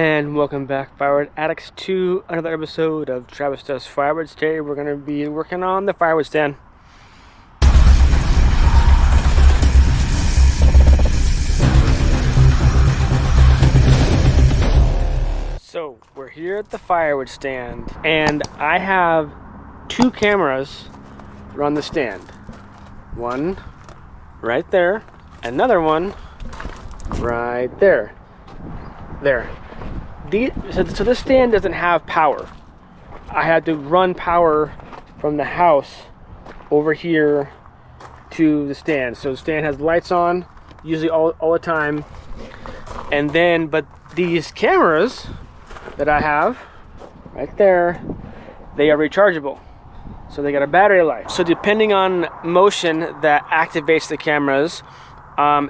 And welcome back, Firewood addicts, to another episode of Travis Does Firewood. Today we're going to be working on the firewood stand. So we're here at the firewood stand, and I have two cameras on the stand. One right there, another one right there. So this stand doesn't have power. I had to run power from the house over here to the stand. So the stand has lights on, usually all the time. And then, but these cameras that I have right there, they are rechargeable. So they got a battery life. So depending on motion that activates the cameras,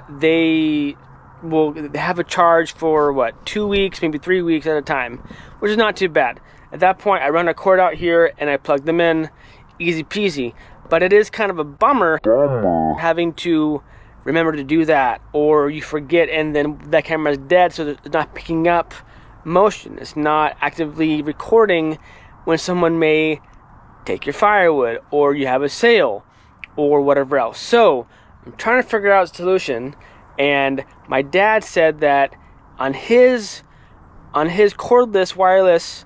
they will have a charge for what, 2 weeks, maybe 3 weeks at a time, which is not too bad. At that point, I run a cord out here and I plug them in, easy peasy. But it is kind of a bummer having to remember to do that, or you forget and then that camera is dead, so it's not picking up motion. It's not actively recording when someone may take your firewood, or you have a sale, or whatever else. So I'm trying to figure out a solution. And my dad said that on his cordless wireless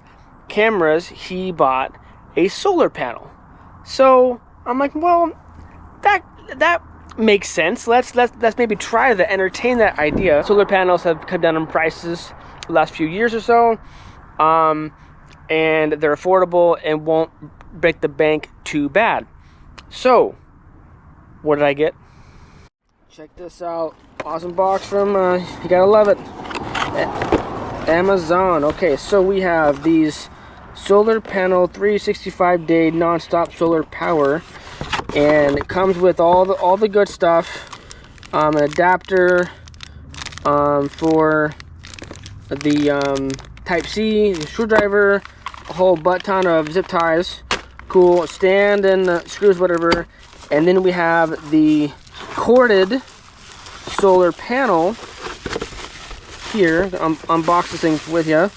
cameras, he bought a solar panel. So I'm like, well, that makes sense. Let's maybe try to entertain that idea. Solar panels have come down in prices the last few years or so, and they're affordable and won't break the bank too bad. So what did I get? Check this out. Awesome box from, you gotta love it, Amazon. Okay, so we have these solar panel 365-day non-stop solar power, and it comes with all the good stuff. An adapter for the Type-C, the screwdriver, a whole butt ton of zip ties, cool stand and screws, whatever. And then we have the corded solar panel here. Unbox this thing with you.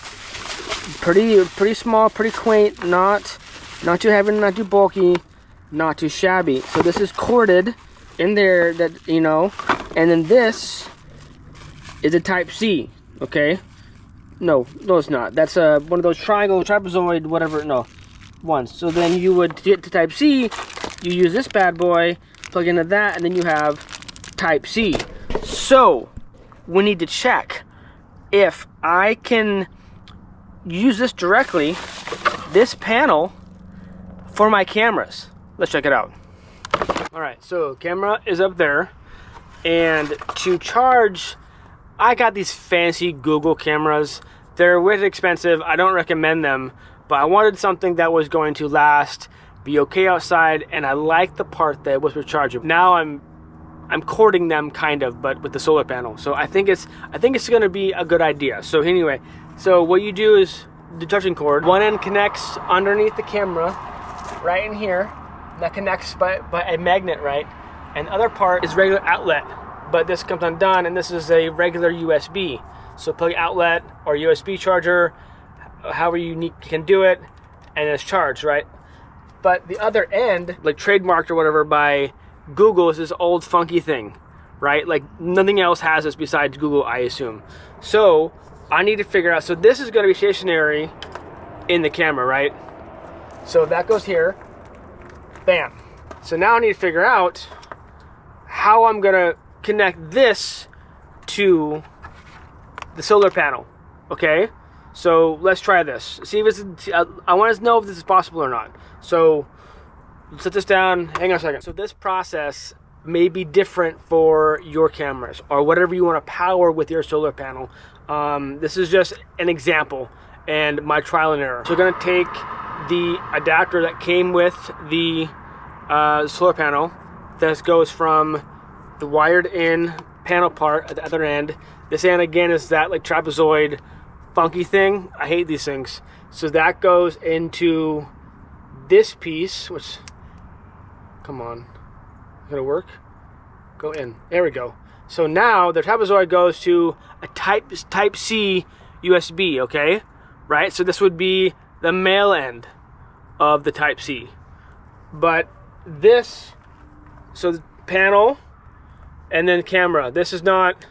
Pretty small, pretty quaint, not too heavy, not too bulky, not too shabby. So this is corded in there, that you know, and then this is a Type-C. Okay, no it's not. That's one of those triangle, trapezoid, whatever, no ones. So then you would get to Type-C, you use this bad boy, plug into that, and then you have Type-C. So we need to check if I can use this directly, this panel, for my cameras. Let's check it out. All right, so camera is up there, and to charge, I got these fancy Google cameras. They're way expensive. I don't recommend them, but I wanted something that was going to last, be okay outside, and I like the part that was rechargeable. Now I'm cording them kind of, but with the solar panel. So I think it's going to be a good idea. So anyway, so what you do is the charging cord. One end connects underneath the camera, right in here. That connects by a magnet, right? And the other part is regular outlet, but this comes undone, and this is a regular USB. So plug outlet or USB charger, however you can do it, and it's charged, right? But the other end, like trademarked or whatever by Google, is this old funky thing, right? Like nothing else has this besides Google, I assume. So I need to figure out, so this is going to be stationary in the camera, right? So that goes here, bam. So now I need to figure out how I'm going to connect this to the solar panel. Okay, so let's try this. See if it's, I want to know if this is possible or not. So set this down, hang on a second. So this process may be different for your cameras or whatever you want to power with your solar panel. This is just an example and my trial and error. So we're gonna take the adapter that came with the solar panel. This goes from the wired in panel part at the other end. This end again is that like trapezoid funky thing. I hate these things. So that goes into this piece, which, come on, gonna work? Go in, there we go. So now the trapezoid goes to a Type-C USB, okay? Right? So this would be the male end of the Type-C. But this, so the panel and then camera, this is not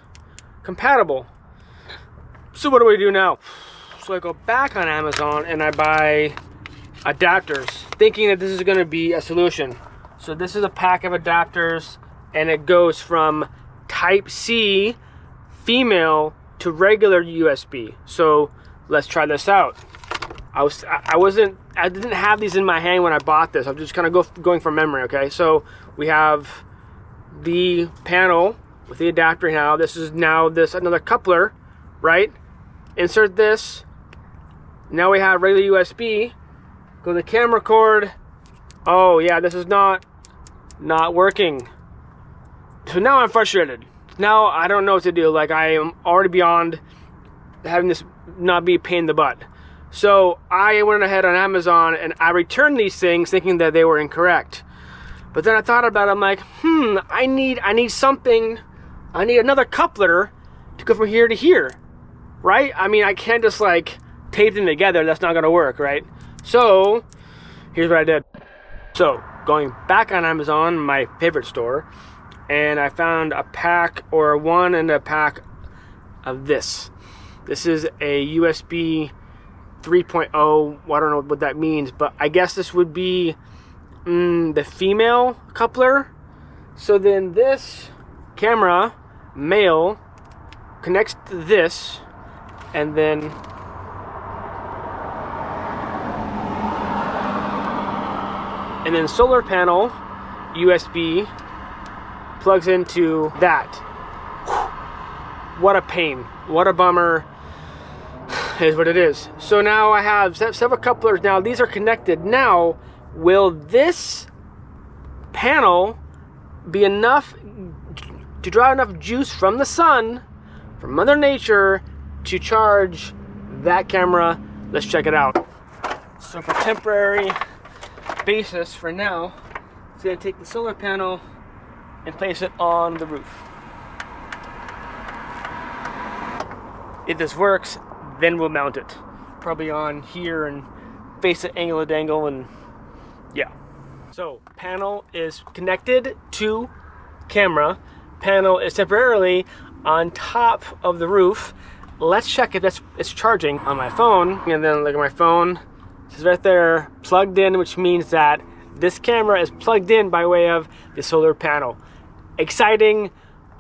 compatible. So what do we do now? So I go back on Amazon and I buy adapters, thinking that this is going to be a solution. So this is a pack of adapters, and it goes from Type-C female to regular USB. So let's try this out. I didn't have these in my hand when I bought this. I'm just kind of going from memory, okay? So we have the panel with the adapter now. This is now another coupler, right? Insert this. Now we have regular USB. Go to the camera cord. Oh yeah, this is not working. So now I'm frustrated. Now I don't know what to do. Like, I am already beyond having this not be a pain in the butt. So I went ahead on Amazon and I returned these things thinking that they were incorrect. But then I thought about it, I'm like, I need something. I need another coupler to go from here to here, right? I mean, I can't just like tape them together. That's not gonna work, right? So here's what I did. So going back on Amazon, my favorite store, and I found a pack, or one and a pack of this. This is a USB 3.0. I don't know what that means, but I guess this would be the female coupler. So then this camera, male, connects to this, and then solar panel USB plugs into that. What a pain, what a bummer. Is what it is. So now I have several couplers. Now these are connected. Now will this panel be enough to draw enough juice from the sun, from Mother Nature, to charge that camera? Let's check it out. So for temporary basis, for now, it's going to take the solar panel and place it on the roof. If this works, then we'll mount it. Probably on here and face it angle to dangle, and yeah. So panel is connected to camera. Panel is temporarily on top of the roof. Let's check if it's charging on my phone. And then look at my phone. It says right there, plugged in, which means that this camera is plugged in by way of the solar panel. Exciting,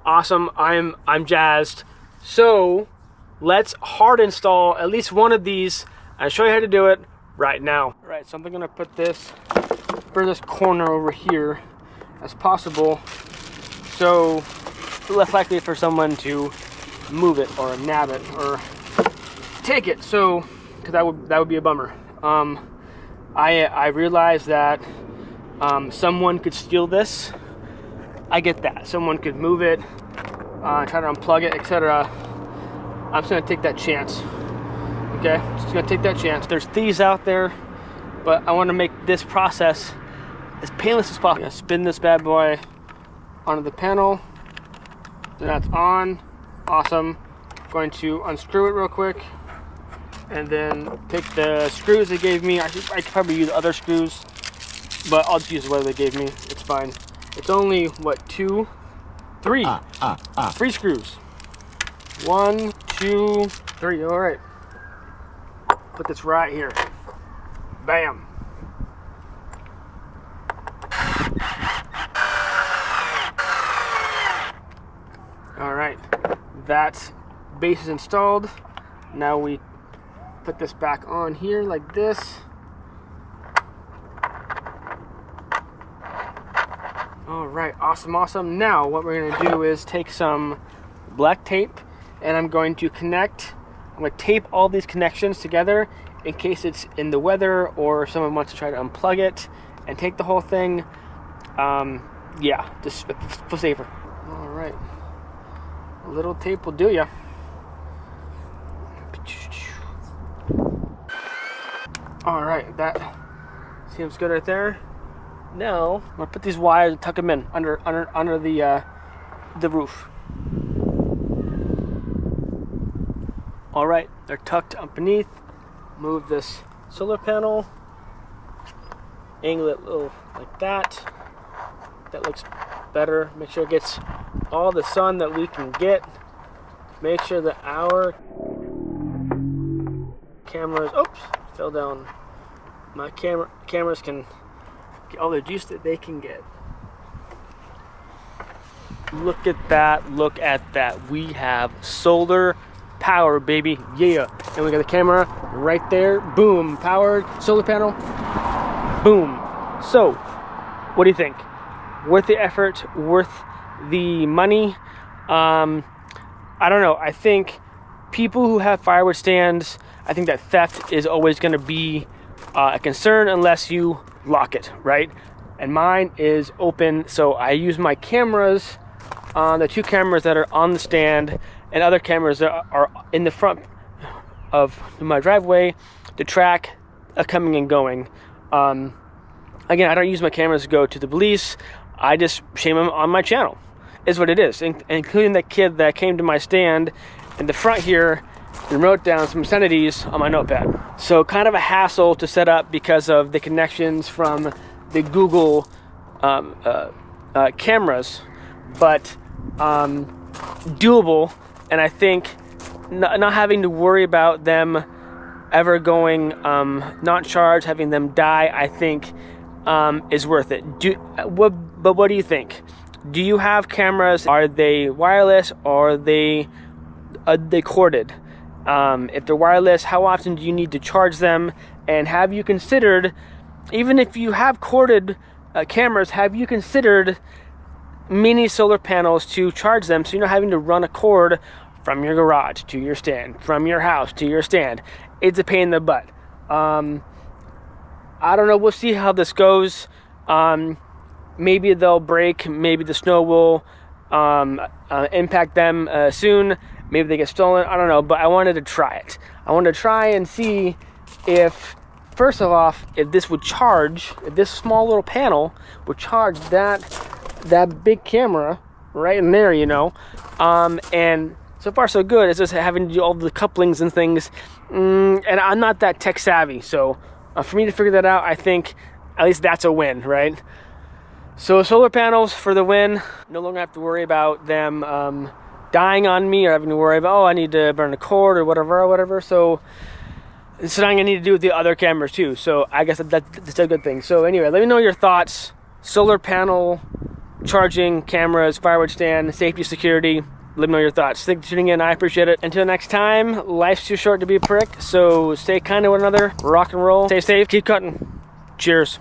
awesome. I'm jazzed. So let's hard install at least one of these. I'll show you how to do it right now. All right, so I'm gonna put this furthest corner over here as possible, so it's less likely for someone to move it or nab it or take it. So, because that would be a bummer. I realized that someone could steal this. I get that. Someone could move it, try to unplug it, etc. I'm just gonna take that chance. Okay, just gonna take that chance. There's thieves out there, but I want to make this process as painless as possible. Spin this bad boy onto the panel. That's on. Awesome. Going to unscrew it real quick, and then take the screws they gave me. I could probably use other screws, but I'll just use what they gave me. It's fine. It's only what, 2, 3, 3 screws. 1, 2, 3. All right. Put this right here. Bam. All right. That base is installed. Now we put this back on here like this. All right. Awesome, awesome. Now what we're gonna do is take some black tape, and I'm going to tape all these connections together in case it's in the weather or someone wants to try to unplug it and take the whole thing. Yeah, just for safer. All right, a little tape will do ya. All right, that seems good right there. Now I'm gonna put these wires and tuck them in under the roof. All right, they're tucked up beneath. Move this solar panel, angle it a little like that. That looks better. Make sure it gets all the sun that we can get. Make sure that our cameras, oops, fell down. My cameras can get all the juice that they can get. Look at that, look at that. We have solar power, baby, yeah. And we got the camera right there, boom, powered, solar panel, boom. So, what do you think? Worth the effort, worth the money? I don't know, I think people who have firewood stands, I think that theft is always gonna be a concern unless you lock it, right? And mine is open, so I use my cameras, the 2 cameras that are on the stand and other cameras that are in the front of my driveway to track coming and going. Again, I don't use my cameras to go to the police. I just shame them on my channel, is what it is. Including that kid that came to my stand in the front here and wrote down some obscenities on my notepad. So kind of a hassle to set up because of the connections from the Google cameras, but doable. And I think not having to worry about them ever going not charged, having them die, I think is worth it. But what do you think? Do you have cameras? Are they wireless or are they corded? If they're wireless, how often do you need to charge them? And have you considered, even if you have corded cameras, have you considered mini solar panels to charge them so you're not having to run a cord from your garage to your stand, from your house to your stand? It's a pain in the butt. I don't know, we'll see how this goes. Maybe they'll break, maybe the snow will impact them soon, maybe they get stolen, I don't know, but I wanted to try it. I wanted to try and see if, first of all, if this would charge, if this small little panel would charge that big camera right in there, you know. And so far so good. It's just having to do all the couplings and things, and I'm not that tech savvy, so for me to figure that out, I think at least that's a win, right? So solar panels for the win. No longer have to worry about them dying on me or having to worry about, oh, I need to burn a cord or whatever. So it's something I need to do with the other cameras too. So I guess that's a good thing. So anyway, let me know your thoughts. Solar panel, charging, cameras, firewood stand, safety, security. Let me know your thoughts. Thanks for tuning in. I appreciate it. Until next time, life's too short to be a prick. So stay kind to one another. Rock and roll. Stay safe. Keep cutting. Cheers.